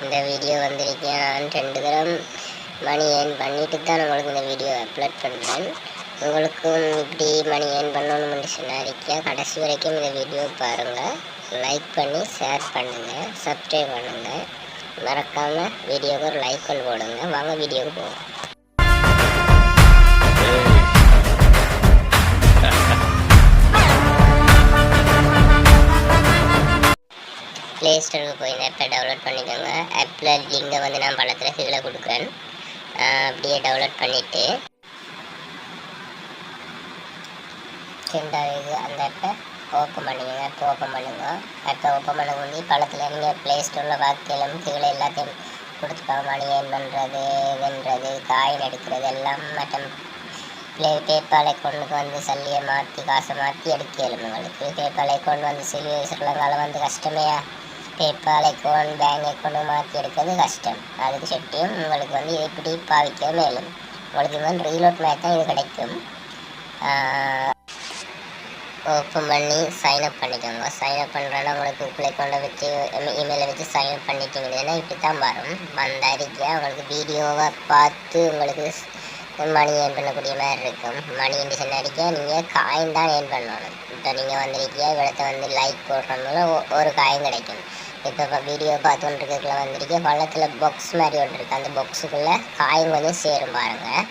இந்த வீடியோ வந்திருக்கேன். நான் 2 தரம் மணி ஏர்ன் பண்ணிட்டு தான் உங்களுக்கு இந்த வீடியோ அப்லோட் பண்ணுறேன். உங்களுக்கும் இப்படி மணி ஏர்ன் பண்ணணும்னு சொன்னாரிக்கா கடைசி வரைக்கும் இந்த வீடியோ பாருங்கள். லைக் பண்ணி ஷேர் பண்ணுங்கள், சப்ஸ்கிரைப் பண்ணுங்கள். மறக்காமல் வீடியோவுக்கு ஒரு லைக் போடுங்க. வாங்க வீடியோவுக்கு போவோம். ப்ளே ஸ்டோருக்கு போய் இந்த ஆப்பை டவுன்லோட் பண்ணிக்கோங்க. ஆப்பில் லிங்கை வந்து நான் படத்தில் கீழே கொடுக்குறேன். அப்படியே டவுன்லோட் பண்ணிவிட்டு ரெண்டாவது அந்த ஆப்பை ஓப்பன் பண்ணிக்கோங்க. ஆப்பை ஓப்பன் பண்ணுங்க. ஆப்பை ஓப்பன் பண்ண முடிஞ்சு படத்தில் நீங்கள் ப்ளே ஸ்டோரில் வாக்கியம் கீழே எல்லாத்தையும் கொடுத்துப்பாங்க. மணி ஏர்ன் பண்ணுறது, இதுன்றது, காயின் எடுக்கிறது எல்லாம் மற்றும் பேபால் அக்கௌண்ட்டுக்கு வந்து சல்லியை மாற்றி காசை மாற்றி எடுக்கலும். உங்களுக்கு பேபால் அக்கௌண்ட் வந்து ஸ்ரீலங்காவில் வந்து கஷ்டமே. பேபால் அக்கௌண்ட், பேங்க் அக்கௌண்ட்டு மாற்றி எடுக்கிறது கஷ்டம். அதுக்கு செட்டியும் உங்களுக்கு வந்து எப்படி பாவிக்க மேலும் உங்களுக்கு வந்து ரீலோட் மேட்ச் தான் இது கிடைக்கும். ஓப்பன் பண்ணி சைன்அப் பண்ணிக்கோங்க. சைன்அப் பண்ணுறேன்னா உங்களுக்கு உங்கள் அக்கௌண்ட்டை வச்சு இமெயிலை வச்சு சைன்அப் பண்ணிட்டீங்கன்னா இப்படி தான் வரும். வந்தாரிக்கா உங்களுக்கு வீடியோவை பார்த்து உங்களுக்கு மணி ஏர்ன் பண்ணக்கூடிய மாதிரி இருக்கும். மணி என்று சொன்னாரிக்கா நீங்கள் காயின் தான் ஏர்ன் பண்ணணும். இப்போ நீங்கள் வந்திருக்கியா இவ்வளத்தை வந்து லைக் போடுறதுனால ஒரு காயின் கிடைக்கும். இப்போ வீடியோ பார்த்துட்டுருக்கக்குள்ள வந்திருக்கேன். பள்ளத்தில் பாக்ஸ் மாதிரி ஒன்று இருக்குது. அந்த பாக்ஸுக்குள்ளே காயின் கொஞ்சம் சேரும் பாருங்கள்.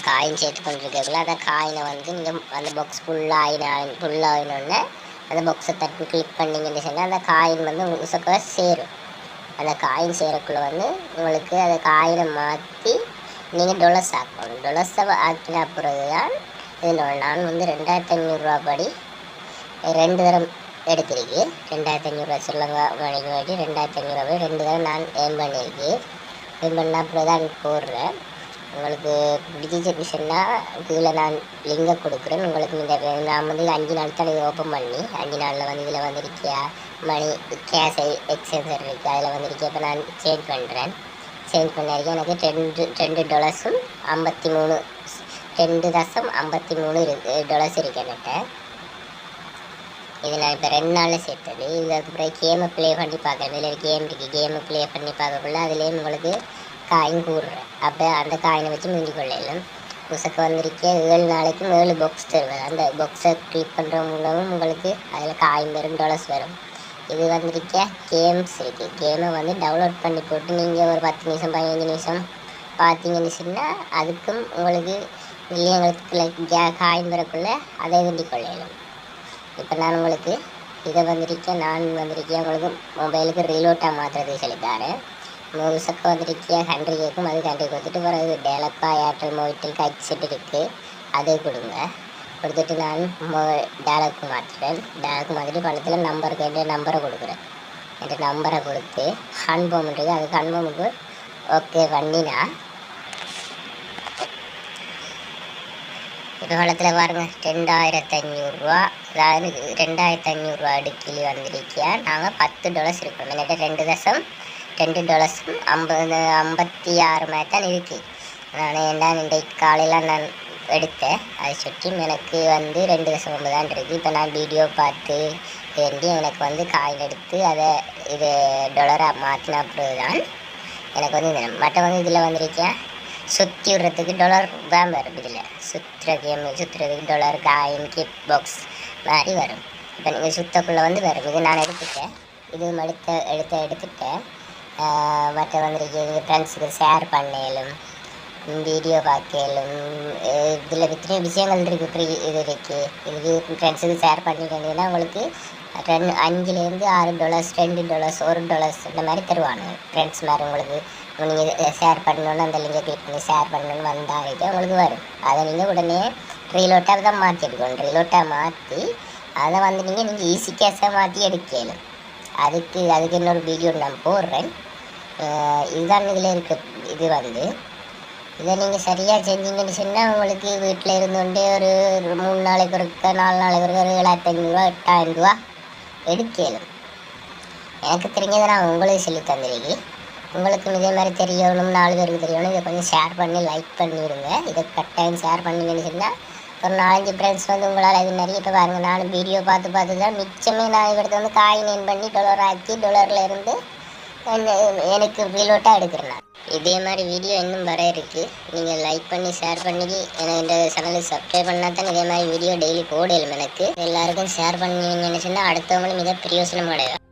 காயின் சேர்த்து கொண்டிருக்கக்குள்ள அந்த காயினை வந்து நீங்கள் அந்த பாக்ஸ் ஃபுல்லாகினோடனே அந்த பாக்ஸை தட்டி கிளிக் பண்ணிங்கன்னு சொன்னால் அந்த காயின் வந்து உங்களுக்கு சேரும். அந்த காயின் சேரக்குள்ளே வந்து உங்களுக்கு அந்த காயினை மாற்றி நீங்கள் டொலர்ஸ் ஆக்கணும். டொலர்ஸை ஆக்கின பிறகு தான் இதனோட நான் வந்து 2500 படி 2 தரம் எடுத்திருக்கு. 2500 சொல்லுங்க மணிக்கு வாட்டி 2500 போய் 2 தரம் நான் ஏர்ன் பண்ணியிருக்கு. ஏர்ன் பண்ண அப்புறம் தான் போடுறேன். உங்களுக்கு பிடிச்சிருந்துச்சுன்னா கீழே நான் லிங்கை கொடுக்குறேன். உங்களுக்கு இந்த நான் வந்து 5 நாள் தான் இது ஓப்பன் பண்ணி 5 நாளில் வந்து இதில் வந்துருக்கியா மணி கேஷ் எக்ஸ்சேஞ்சர் இருக்குது. அதில் வந்துருக்கேன். இப்போ நான் சேஞ்ச் பண்ணுறேன். சேஞ்ச் பண்ணியிருக்கேன். எனக்கு $2.53 $2.53 இருக்கு என்கிட்ட. இது நான் இப்போ 2 நாளில் சேர்த்தது. இதுக்கப்புறம் கேமை ப்ளே பண்ணி பார்க்குறேன். இதில் கேம் இருக்குது. கேமை ப்ளே பண்ணி பார்க்கக்குள்ள அதுலேயும் உங்களுக்கு காயின் கூடுறேன். அப்போ அந்த காயினை வச்சு மீண்டி கொள்ளையிலும் புதுசுக்கு வந்திருக்கே 7 நாளைக்கும் 7 பாக்ஸ் தருவேன். அந்த பாக்ஸை கிளிக் பண்ணுற மூலமும் உங்களுக்கு அதில் காயின் வரும், $. வரும். இது வந்திருக்க கேம்ஸ் இருக்குது. கேமை வந்து டவுன்லோட் பண்ணி போட்டு நீங்கள் ஒரு 10 நிமிஷம் 15 நிமிஷம் பார்த்தீங்கன்னு சொன்னால் அதுக்கும் உங்களுக்கு மில்லியங்களுக்கு காயின் வரக்குள்ளே அதை வேண்டி கொள்ளையிலும். இப்போ நான் உங்களுக்கு இதை நான் வந்திருக்கேன் உங்களுக்கு மொபைலுக்கு ரீலோட்டாக மாற்றுறது சொல்லித்தாரேன். முழுசக்க வந்திருக்கியா 100 கேட்கும். அது 100 கொடுத்துட்டு பிறகு டேலப்பா ஏர்டெல் மொபைல் ஹெட்செட் இருக்குது. அதை கொடுங்க. கொடுத்துட்டு நான் டேலக்கு மாற்றுறேன். டேலக்கு மாற்றிட்டு பணத்தில் நம்பர் கேட்டு நம்பரை கொடுக்குறேன். என்கிட்ட நம்பரை கொடுத்து கன்ஃபார்ம் இருக்குது. அது கன்ஃபார்முக்கு ஓகே பண்ணினா இப்போ பணத்தில் பாருங்கள் 2500 அதாவது 2500 அடுக்கிலி வந்திருக்கியா. நாங்கள் $10 இருக்கோம். என்கிட்ட $2.56 மாதிரி தான் இருக்குது. நான் ஏன்டா இன்றைக்கு காலையில் நான் எடுத்தேன். அதை சுற்றி எனக்கு வந்து 2.9 தான் இருக்குது. இப்போ நான் வீடியோ பார்த்து வேண்டி எனக்கு வந்து காயின் எடுத்து அதை இது $ஆக மாற்றின அப்புறம் தான் எனக்கு வந்து மற்ற வந்து இதில் வந்திருக்கேன். சுற்றி விடுறதுக்கு $தான் வரும். இதில் சுற்றுறதுக்கு $, காயின், கிப் பாக்ஸ் மாதிரி வரும். இப்போ நீங்கள் சுத்தக்குள்ளே வந்து வரும். இது நான் எடுத்துட்டேன். இது எடுத்துட்டேன். மற்ற வந்திருக்கு ஃப்ரெண்ட்ஸுக்கு ஷேர் பண்ணலும், வீடியோ பார்க்கலும், இதில் எத்தனையோ விஷயங்கள் இருக்குது. இது இருக்குது. இது ஃப்ரெண்ட்ஸுக்கு ஷேர் பண்ணிட்டீங்கன்னா உங்களுக்கு $5லேருந்து $6 $2 $1 இந்த மாதிரி தருவாங்க. ஃப்ரெண்ட்ஸ் மாதிரி உங்களுக்கு நீங்கள் ஷேர் பண்ணணுன்னு அந்த லிங்கை கிளிக் பண்ணி ஷேர் பண்ணணுன்னு வந்தாங்க உங்களுக்கு வரும். அதை நீங்கள் உடனே ரீலோட்டாக தான் மாற்றி எடுக்கணும். ரீலோட்டாக மாற்றி அதை வந்து நீங்கள் ஈஸி கேஷாக மாற்றி எடுக்கலும். அதுக்கு இன்னொரு வீடியோ நான் போடுறேன். இதுதான் இதில் இருக்க. இது வந்து இதை நீங்கள் சரியாக செஞ்சீங்கன்னு சொன்னால் உங்களுக்கு வீட்டில் இருந்துகொண்டே ஒரு 3 நாளைக்கு ஒருக்க 4 நாளைக்கு ஒருக்க ஒரு $7,500 $8,000 எடுக்கலும். எனக்கு தெரிஞ்சதை நான் உங்களுக்கு சொல்லி தந்துருக்கேன். உங்களுக்கும் இதே மாதிரி தெரியணும், 4 பேருக்கு தெரியணும். இதை கொஞ்சம் ஷேர் பண்ணி லைக் பண்ணிவிடுங்க. இதை கட்டாயம் ஷேர் பண்ணிங்கன்னு சொன்னால் ஒரு 4-5 ஃப்ரெண்ட்ஸ் வந்து உங்களால் இது நிறைய இப்போ பாருங்க. நானும் வீடியோ பார்த்து தான் மிச்சமே நான் இவர்கிட்ட வந்து காயின் என் பண்ணி டாலர் ஆக்கி டாலரில் இருந்து எனக்கு ரீலோட்டாக எடுக்கிறேன். இதே மாதிரி வீடியோ இன்னும் வர இருக்குது. நீங்கள் லைக் பண்ணி ஷேர் பண்ணி எனக்கு இந்த சேனலுக்கு சப்ஸ்கிரைப் பண்ணால் தான் இதே மாதிரி வீடியோ டெய்லி போடலும். எனக்கு எல்லாருக்கும் ஷேர் பண்ணி சொன்னால் அடுத்தவங்களும் இதை பிரயோசனம் அடையும்.